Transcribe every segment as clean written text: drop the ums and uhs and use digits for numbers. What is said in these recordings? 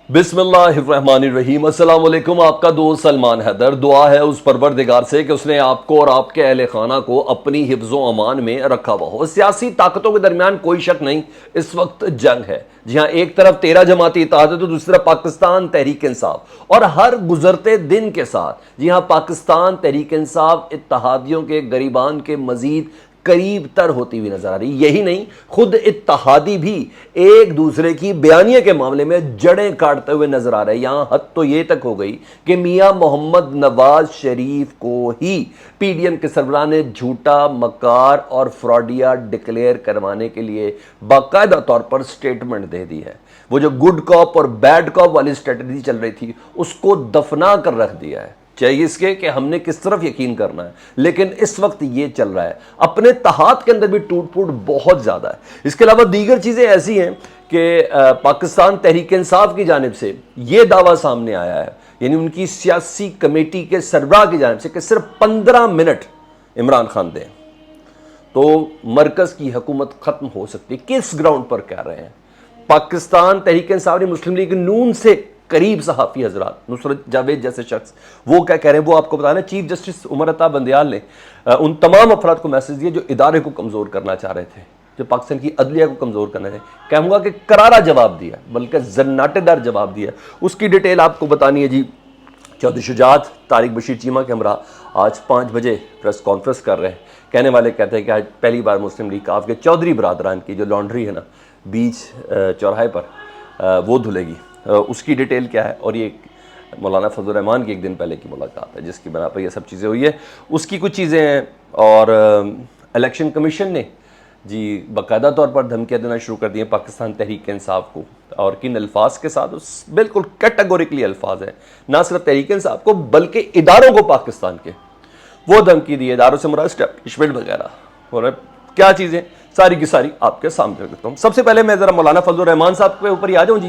بسم اللہ الرحمن الرحیم۔ السلام علیکم، آپ کا دوست سلمان حیدر۔ دعا ہے اس پروردگار سے کہ اس نے آپ کو اور آپ کے اہل خانہ کو اپنی حفظ و امان میں رکھا ہوا ہو۔ سیاسی طاقتوں کے درمیان کوئی شک نہیں، اس وقت جنگ ہے۔ جی ہاں، ایک طرف 13 جماعتی اتحاد ہے تو دوسری طرف پاکستان تحریک انصاف، اور ہر گزرتے دن کے ساتھ جی ہاں پاکستان تحریک انصاف اتحادیوں کے گریبان کے مزید قریب تر ہوتی ہوئی نظر آ رہی۔ یہی نہیں، خود اتحادی بھی ایک دوسرے کی بیانیے کے معاملے میں جڑیں کاٹتے ہوئے نظر آ رہے ہیں۔ یہاں حد تو یہ تک ہو گئی کہ میاں محمد نواز شریف کو ہی پی ڈی ایم کے سربراہ نے جھوٹا، مکار اور فراڈیا ڈکلیئر کروانے کے لیے باقاعدہ طور پر سٹیٹمنٹ دے دی ہے۔ وہ جو گڈ کاپ اور بیڈ کاپ والی اسٹریٹجی چل رہی تھی اس کو دفنا کر رکھ دیا ہے، چاہیے اس کے کہ ہم نے کس طرف یقین کرنا ہے۔ لیکن اس وقت یہ چل رہا ہے، اپنے اتحاد کے اندر بھی ٹوٹ پھوٹ بہت زیادہ ہے۔ اس کے علاوہ دیگر چیزیں ایسی ہیں کہ پاکستان تحریک انصاف کی جانب سے یہ دعویٰ سامنے آیا ہے، یعنی ان کی سیاسی کمیٹی کے سربراہ کی جانب سے، کہ صرف 15 منٹ عمران خان دیں تو مرکز کی حکومت ختم ہو سکتی ہے۔ کس گراؤنڈ پر کہہ رہے ہیں؟ پاکستان تحریک انصاف نے مسلم لیگ نون سے قریب صحافی حضرات، نصرت جاوید جیسے شخص، وہ کیا کہہ رہے ہیں وہ آپ کو بتانا۔ چیف جسٹس عمر عطا بندیال نے ان تمام افراد کو میسج دیا جو ادارے کو کمزور کرنا چاہ رہے تھے، جو پاکستان کی عدلیہ کو کمزور کرنا چاہے، کہوں گا کہ کرارا جواب دیا، بلکہ زناٹے دار جواب دیا۔ اس کی ڈیٹیل آپ کو بتانی ہے جی۔ چودھری شجاعت طارق بشیر چیمہ کے ہمراہ آج 5 بجے پریس کانفرنس کر رہے ہیں۔ کہنے والے کہتے ہیں کہ آج پہلی بار مسلم لیگ کاف کے چودھری برادران کی جو لانڈری ہے نا بیچ چوراہے پر، وہ دھلے گی۔ اس کی ڈیٹیل کیا ہے، اور یہ مولانا فضل الرحمان کی ایک دن پہلے کی ملاقات ہے جس کی بنا پر یہ سب چیزیں ہوئی ہے، اس کی کچھ چیزیں ہیں۔ اور الیکشن کمیشن نے جی باقاعدہ طور پر دھمکیاں دینا شروع کر دی ہیں پاکستان تحریک انصاف کو، اور کن الفاظ کے ساتھ؟ بالکل کیٹیگوریکلی الفاظ ہیں، نہ صرف تحریک انصاف کو بلکہ اداروں کو پاکستان کے وہ دھمکی دی ہے، اداروں سے مراد اسٹیبلشمنٹ وغیرہ۔ اور کیا چیزیں ساری کی ساری آپ کے سامنے رکھتا ہوں۔ سب سے پہلے میں ذرا مولانا فضل الرحمان صاحب کے اوپر ہی آ جاؤں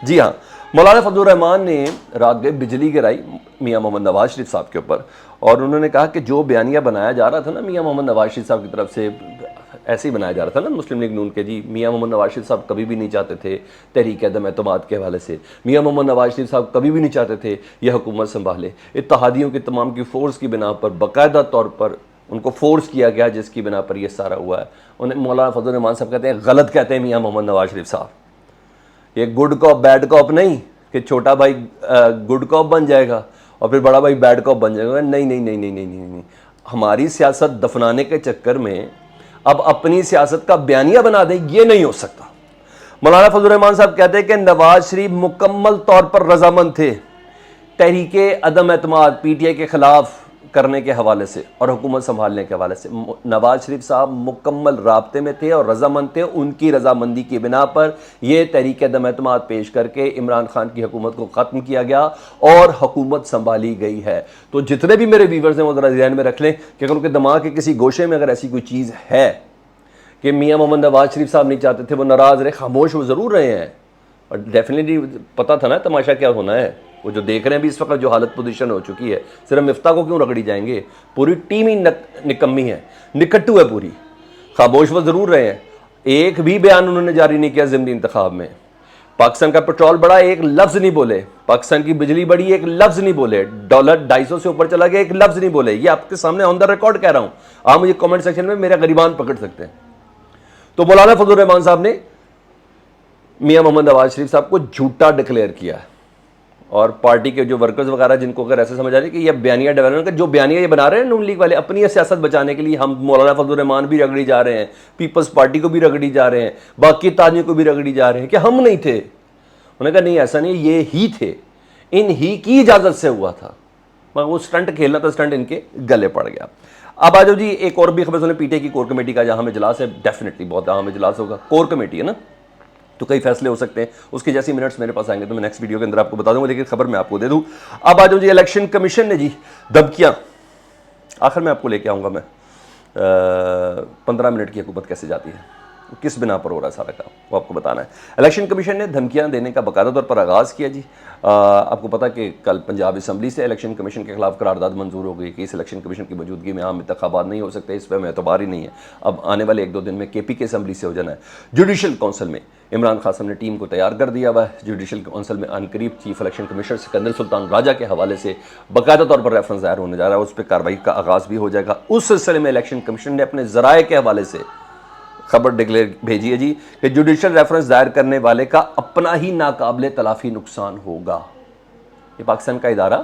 جی ہاں، مولانا فضل الرحمان نے رات گئے بجلی گرائی میاں محمد نواز شریف صاحب کے اوپر، اور انہوں نے کہا کہ جو بیانیہ بنایا جا رہا تھا نا میاں محمد نواز شریف صاحب کی طرف سے، ایسے ہی بنایا جا رہا تھا نا مسلم لیگ نون کے، جی میاں محمد نواز شریف صاحب کبھی بھی نہیں چاہتے تھے تحریک عدم اعتماد کے حوالے سے، میاں محمد نواز شریف صاحب کبھی بھی نہیں چاہتے تھے یہ حکومت سنبھالے، اتحادیوں کی تمام کی فورس کی بنا پر باقاعدہ طور پر ان کو فورس کیا گیا، جس کی بنا پر یہ سارا ہوا ہے۔ انہیں مولانا فضل الرحمان صاحب کہتے ہیں غلط کہتے ہیں میاں محمد نواز شریف صاحب، یہ گڈ کاپ بیڈ کاپ نہیں کہ چھوٹا بھائی گڈ کاپ بن جائے گا اور پھر بڑا بھائی بیڈ کاپ بن جائے گا۔ نہیں نہیں نہیں نہیں نہیں نہیں، ہماری سیاست دفنانے کے چکر میں اب اپنی سیاست کا بیانیہ بنا دیں، یہ نہیں ہو سکتا۔ مولانا فضل الرحمان صاحب کہتے ہیں کہ نواز شریف مکمل طور پر رضامند تھے تحریک عدم اعتماد پی ٹی آئی کے خلاف کرنے کے حوالے سے اور حکومت سنبھالنے کے حوالے سے۔ نواز شریف صاحب مکمل رابطے میں تھے اور رضامند تھے، ان کی رضامندی کی بنا پر یہ تحریک عدم اعتماد پیش کر کے عمران خان کی حکومت کو ختم کیا گیا اور حکومت سنبھالی گئی ہے۔ تو جتنے بھی میرے ویورز ہیں وہ ذرا ذہن میں رکھ لیں کہ اگر ان کے دماغ کے کسی گوشے میں اگر ایسی کوئی چیز ہے کہ میاں محمد نواز شریف صاحب نہیں چاہتے تھے، وہ ناراض رہے، خاموش وہ ضرور رہے ہیں، اور ڈیفینیٹلی پتہ تھا نا تماشا کیا ہونا ہے۔ وہ جو دیکھ رہے ہیں بھی اس وقت جو حالت پوزیشن ہو چکی ہے، صرف مفتاح کو کیوں رگڑی جائیں گے؟ پوری ٹیم ہی نکمی ہے، نکٹو ہے پوری، خاموش وہ ضرور رہے ہیں۔ ایک بھی بیان انہوں نے جاری نہیں کیا ضمنی انتخاب میں۔ پاکستان کا پیٹرول بڑھا، ایک لفظ نہیں بولے۔ پاکستان کی بجلی بڑھی، ایک لفظ نہیں بولے۔ ڈالر 250 سے اوپر چلا گیا، ایک لفظ نہیں بولے۔ یہ آپ کے سامنے آن دا ریکارڈ کہہ رہا ہوں، آپ مجھے کامنٹ سیکشن میں میرا غریبان پکڑ سکتے ہیں۔ تو مولانا فضل الرحمان صاحب نے میاں محمد نواز شریف صاحب کو جھوٹا ڈکلیئر کیا ہے، اور پارٹی کے جو ورکرز وغیرہ جن کو اگر ایسے سمجھ آ رہی ہے کہ یہ بیانیہ ڈیولپمنٹ کا جو بیانیہ یہ بنا رہے ہیں نون لیگ والے اپنی سیاست بچانے کے لیے، ہم مولانا فضل الرحمان بھی رگڑی جا رہے ہیں، پیپلز پارٹی کو بھی رگڑی جا رہے ہیں، باقی تاجوں کو بھی رگڑی جا رہے ہیں کہ ہم نہیں تھے۔ انہوں نے کہا نہیں ایسا نہیں، یہ ہی تھے، ان ہی کی اجازت سے ہوا تھا، مگر وہ سٹنٹ کھیلنا تھا، سٹنٹ ان کے گلے پڑ گیا۔ اب آ جاؤ جی، ایک اور بھی خبر سنیں، پی ٹی آئی کی کور کمیٹی کا جہاں اجلاس ہے، ڈیفینیٹلی بہت اہم اجلاس ہوگا، کور کمیٹی ہے نا، تو کئی فیصلے ہو سکتے ہیں، اس کے جیسی منٹس میرے پاس آئیں گے تو میں نیکسٹ ویڈیو کے اندر آپ کو بتا دوں گا، لیکن خبر میں آپ کو دے دوں۔ اب آ جاؤ جی، الیکشن کمیشن نے جی دھمکیاں، آخر میں آپ کو لے کے آؤں گا میں 15 منٹ کی حکومت کیسے جاتی ہے۔ کس بنا پر ہو رہا ہے سارا کام، وہ آپ کو بتانا ہے۔ الیکشن کمیشن نے دھمکیاں دینے کا باقاعدہ طور پر آغاز کیا جی۔ آپ کو پتا کہ کل پنجاب اسمبلی سے الیکشن کمیشن کے خلاف قرارداد منظور ہو گئی کہ اس الیکشن کمیشن کی موجودگی میں عام انتخابات نہیں ہو سکتے، اس پہ ہمیں اعتبار ہی نہیں ہے۔ اب آنے والے 1-2 دن میں کے پی کے اسمبلی سے ہو جانا ہے۔ جوڈیشل کونسل میں عمران خان صاحب نے ٹیم کو تیار کر دیا ہوا ہے۔ جوڈیشل کونسل میں عنقریب چیف الیکشن کمشنر سکندر سلطان راجہ کے حوالے سے باقاعدہ طور پر ریفرنس دائر ہونے جا رہا ہے، اس پہ کارروائی کا آغاز بھی ہو جائے گا۔ اس سلسلے میں الیکشن کمیشن نے اپنے ذرائع کے حوالے سے خبر ڈکلیئر بھیجی ہے جی کہ جوڈیشل ریفرنس دائر کرنے والے کا اپنا ہی ناقابل تلافی نقصان ہوگا۔ یہ پاکستان کا ادارہ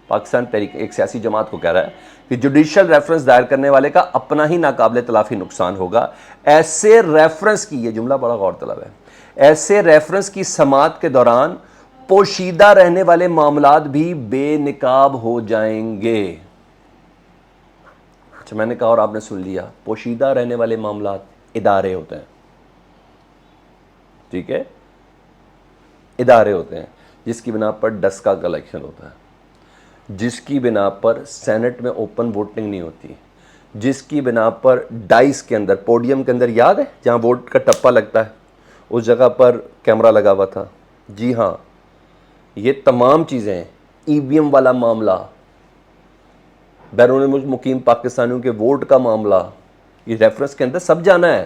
پاکستان تحریک ایک سیاسی جماعت کو کہہ رہا ہے کہ جوڈیشل ریفرنس دائر کرنے والے کا اپنا ہی ناقابل تلافی نقصان ہوگا۔ ایسے ریفرنس کی، یہ جملہ بڑا غور طلب ہے، ایسے ریفرنس کی سماعت کے دوران پوشیدہ رہنے والے معاملات بھی بے نقاب ہو جائیں گے۔ اچھا، میں نے کہا اور آپ نے سن لیا، پوشیدہ رہنے والے معاملات ادارے ہوتے ہیں، ٹھیک ہے، ادارے ہوتے ہیں جس کی بنا پر ڈسکا کا الیکشن ہوتا ہے، جس کی بنا پر سینٹ میں اوپن ووٹنگ نہیں ہوتی، جس کی بنا پر ڈائس کے اندر، پوڈیم کے اندر، یاد ہے جہاں ووٹ کا ٹپا لگتا ہے اس جگہ پر کیمرہ لگا ہوا تھا، جی ہاں، یہ تمام چیزیں ہیں۔ ای وی ایم والا معاملہ، بیرون ملک مقیم پاکستانیوں کے ووٹ کا معاملہ، یہ ریفرنس کے اندر سب جانا ہے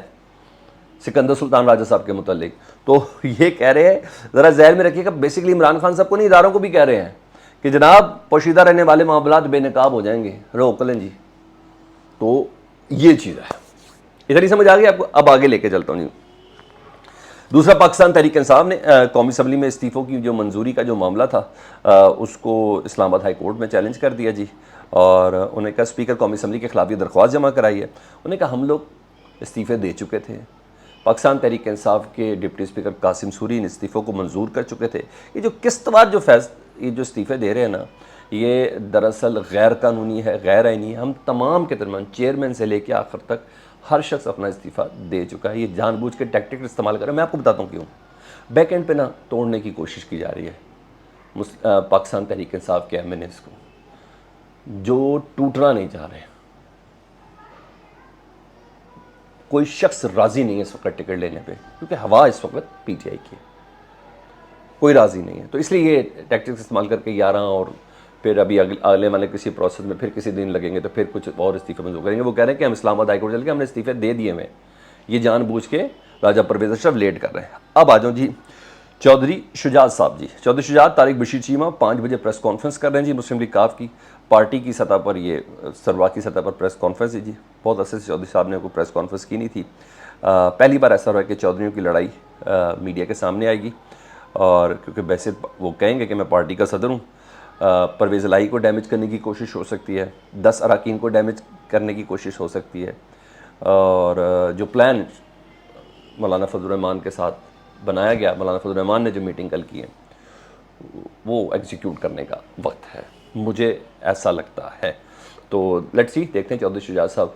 سکندر سلطان راجہ صاحب کے متعلق۔ تو یہ کہہ رہے ہیں، ذرا ذہن میں رکھیے گا، بیسیکلی عمران خان صاحب کو نہیں، اداروں کو بھی کہہ رہے ہیں کہ جناب پوشیدہ رہنے والے معاملات بے نقاب ہو جائیں گے، روک لیں جی۔ تو یہ چیز ہے، ادھر ہی سمجھ آ گئی آپ کو؟ اب آگے لے کے چلتا ہوں جی۔ دوسرا، پاکستان تحریک انصاف نے قومی اسمبلی میں استعفوں کی جو منظوری کا جو معاملہ تھا اس کو اسلام آباد ہائی کورٹ میں چیلنج کر دیا جی، اور انہوں نے کہا اسپیکر قومی اسمبلی کے خلاف یہ درخواست جمع کرائی ہے۔ انہوں نے کہا ہم لوگ استعفے دے چکے تھے، پاکستان تحریک انصاف کے ڈپٹی اسپیکر قاسم سوری ان استعفوں کو منظور کر چکے تھے۔ یہ جو قسط وار یہ جو استعفے دے رہے ہیں نا، یہ دراصل غیر قانونی ہے، غیر آئینی ہے۔ ہم تمام کے درمیان چیئرمین سے لے کے آخر تک ہر شخص اپنا استعفیٰ دے چکا ہے۔ یہ جان بوجھ کے ٹیکٹک استعمال کر رہے ہیں، میں آپ کو بتاتا ہوں کیوں۔ بیک اینڈ پہ نا توڑنے کی کوشش کی جا رہی ہے پاکستان تحریک انصاف کے ایم این ایز کو، جو ٹوٹنا نہیں چاہ رہے۔ کوئی شخص راضی نہیں ہے اس وقت ٹکٹ لینے پہ، کیونکہ ہوا اس وقت پی ٹی آئی کی ہے، کوئی راضی نہیں ہے۔ تو اس لیے یہ ٹیکٹکس استعمال کر کے 11 اور پھر ابھی اگلے والے کسی پروسیس میں پھر کسی دن لگیں گے تو پھر کچھ اور استعفے منظور کریں گے۔ وہ کہہ رہے ہیں کہ ہم اسلام آباد ہائی کورٹ چل کے ہم نے استعفے دے دیے ہوئے، یہ جان بوجھ کے راجہ پرویز اشرف لیٹ کر رہے ہیں۔ اب آ جاؤں جی چودھری شجاعت صاحب جی۔ چودھری شجاعت طارق بشیر چیمہ 5 بجے پریس کانفرنس کر رہے ہیں جی، مسلم لیگ کاف کی پارٹی کی سطح پر، یہ سروا کی سطح پر پریس کانفرنس ہے جی۔ بہت عرصے سے چودھری صاحب نے کوئی پریس کانفرنس کی نہیں تھی، پہلی بار ایسا ہوا کہ چودھریوں کی لڑائی میڈیا کے سامنے آئے گی، اور کیونکہ ویسے وہ کہیں گے کہ میں پارٹی کا صدر ہوں، پرویز الہی کو ڈیمیج کرنے کی کوشش ہو سکتی ہے، 10 اراکین کو ڈیمیج کرنے کی کوشش ہو سکتی ہے، اور جو پلان مولانا فضل الرحمان کے ساتھ بنایا گیا، مولانا فضل الرحمان نے جو میٹنگ کل کی ہے، وہ ایگزیکیوٹ کرنے کا وقت ہے، مجھے ایسا لگتا ہے۔ تو لیٹس سی، دیکھتے ہیں چودھری شجاعت صاحب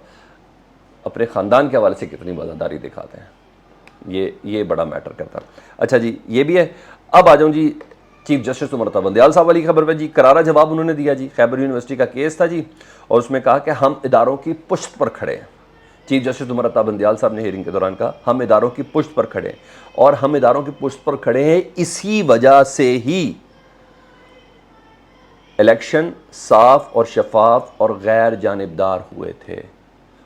اپنے خاندان کے حوالے سے کتنی وفاداری دکھاتے ہیں، یہ بڑا میٹر کرتا ہے۔ اچھا جی، یہ بھی ہے۔ اب آ جاؤں جی چیف جسٹس عمر عطا بندیال صاحب والی خبر پہ جی۔ کرارا جواب انہوں نے دیا جی، خیبر یونیورسٹی کا کیس تھا جی، اور اس میں کہا کہ ہم اداروں کی پشت پر کھڑے ہیں۔ چیف جسٹس عمر عطا بندیال صاحب نے ہیئرنگ کے دوران کہا ہم اداروں کی پشت پر کھڑے ہیں، اور ہم اداروں کی پشت پر کھڑے ہیں اسی وجہ سے ہی الیکشن صاف اور شفاف اور غیر جانبدار ہوئے تھے،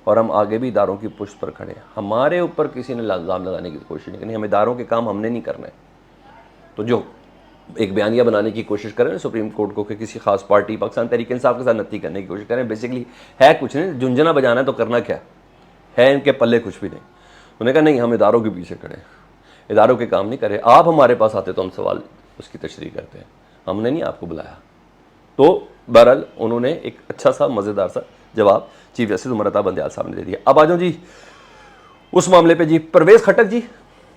اور ہم آگے بھی اداروں کی پشت پر کھڑے ہیں۔ ہمارے اوپر کسی نے الزام لگانے کی کوشش نہیں کرنی، ہم اداروں کے کام ہم نے نہیں کرنے۔ تو جو ایک بیانیہ بنانے کی کوشش کریں سپریم کورٹ کو کہ کسی خاص پارٹی پاکستان تحریک انصاف کے ساتھ نتی کرنے کی کوشش کریں، بیسیکلی ہے کچھ نہیں، جھنجھنا بجانا ہے تو کرنا کیا ہے، ان کے پلے کچھ بھی نہیں۔ انہوں نے کہا نہیں، ہم اداروں کے پیچھے کھڑے ہیں، اداروں کے کام نہیں کرے، آپ ہمارے پاس آتے تو ہم سوال اس کی تشریح کرتے ہیں، ہم نے نہیں آپ کو بلایا۔ تو بہرحال انہوں نے ایک اچھا سا مزیدار سا جواب چیف جسٹس عمر عطا بندیال صاحب نے دے دیا۔ اب آ جاؤں جی اس معاملے پہ جی، پرویز خٹک جی،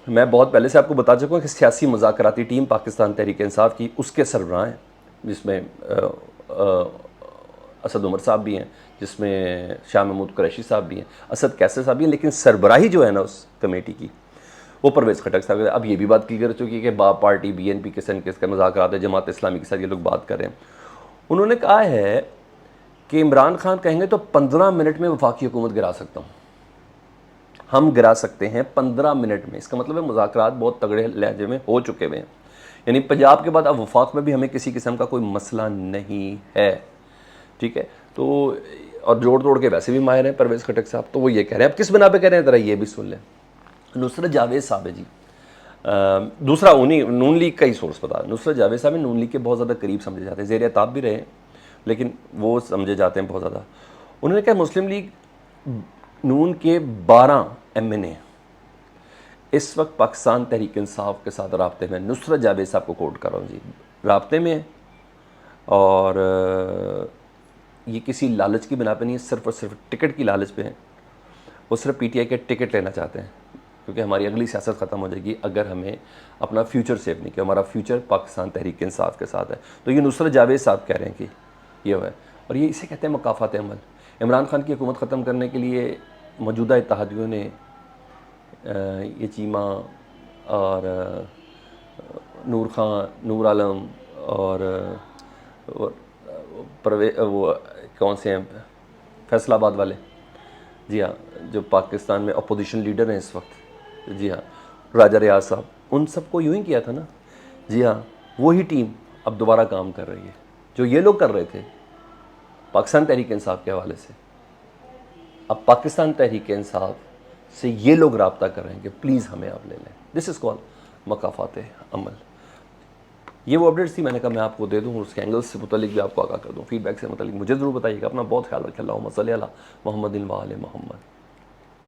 میں بہت پہلے سے آپ کو بتا چکا ہوں کہ سیاسی مذاکراتی ٹیم پاکستان تحریک انصاف کی، اس کے سربراہ ہیں، جس میں اسد عمر صاحب بھی ہیں، جس میں شاہ محمود قریشی صاحب بھی ہیں، اسد کیسر صاحب بھی ہیں، لیکن سربراہی جو ہے نا اس کمیٹی کی وہ پرویز خٹک صاحب۔ اب یہ بھی بات کلیئر ہو چکی ہے کہ با پارٹی بی این پی کے سن کس کا مذاکرات ہے، جماعت اسلامی کے ساتھ یہ لوگ بات کر رہے ہیں۔ انہوں نے کہا ہے کہ عمران خان کہیں گے تو 15 منٹ میں وفاقی حکومت گرا سکتا ہوں، ہم گرا سکتے ہیں 15 منٹ میں. اس کا مطلب ہے مذاکرات بہت تگڑے لہجے میں ہو چکے ہوئے ہیں. یعنی پنجاب کے بعد اب وفاق میں بھی ہمیں کسی قسم کا کوئی مسئلہ نہیں ہے. ٹھیک ہے. تو اور جوڑ توڑ کے ویسے بھی ماہر ہیں پرویز خٹک صاحب. تو وہ یہ کہہ رہے ہیں, اب کس بنا پہ کہہ رہے ہیں ذرا یہ بھی سن لیں. نصرت جاوید صاحب ہے جی, دوسرا انہیں نون لیگ کا ہی سورس بتا. نصرت جاوید صاحب نون لیگ کے بہت زیادہ قریب سمجھے جاتے ہیں, زیر اعتاب بھی رہے لیکن وہ سمجھے جاتے ہیں بہت زیادہ. انہوں نے کہا مسلم لیگ نون کے 12 MN اس وقت پاکستان تحریک انصاف کے ساتھ رابطے میں. نصرت جاوید صاحب کو کوٹ کر رہا ہوں جی, رابطے میں ہیں, اور یہ کسی لالچ کی بنا پہ نہیں ہے, صرف اور صرف ٹکٹ کی لالچ پہ ہیں. وہ صرف PTI کے ٹکٹ لینا چاہتے ہیں, کیونکہ ہماری اگلی سیاست ختم ہو جائے گی اگر ہمیں اپنا فیوچر سیو نہیں کیا. ہمارا فیوچر پاکستان تحریک انصاف کے ساتھ ہے. تو یہ نصرت جاوید صاحب کہہ رہے ہیں کہ یہ ہے, اور یہ اسے کہتے ہیں مکافات عمل. عمران خان کی حکومت ختم کرنے کے لیے موجودہ اتحادیوں نے یہ چیمہ اور نور خان, نور عالم اور وہ کون سے ہیں فیصل آباد والے, جی ہاں, جو پاکستان میں اپوزیشن لیڈر ہیں اس وقت, جی ہاں, راجہ ریاض صاحب, ان سب کو یوں ہی کیا تھا نا. جی ہاں, وہی ٹیم اب دوبارہ کام کر رہی ہے جو یہ لوگ کر رہے تھے پاکستان تحریک انصاف کے حوالے سے. اب پاکستان تحریک انصاف سے یہ لوگ رابطہ کر رہے ہیں کہ پلیز ہمیں آپ لے لیں. دس از کال مکافات عمل. یہ وہ اپڈیٹس تھی, میں نے کہا میں آپ کو دے دوں, اس کے اینگلس سے متعلق بھی آپ کو آگاہ کر دوں. فیڈ بیک سے متعلق مجھے ضرور بتائیے گا. اپنا بہت خیال رکھیں. اللہم صلی علی محمد و آل محمد.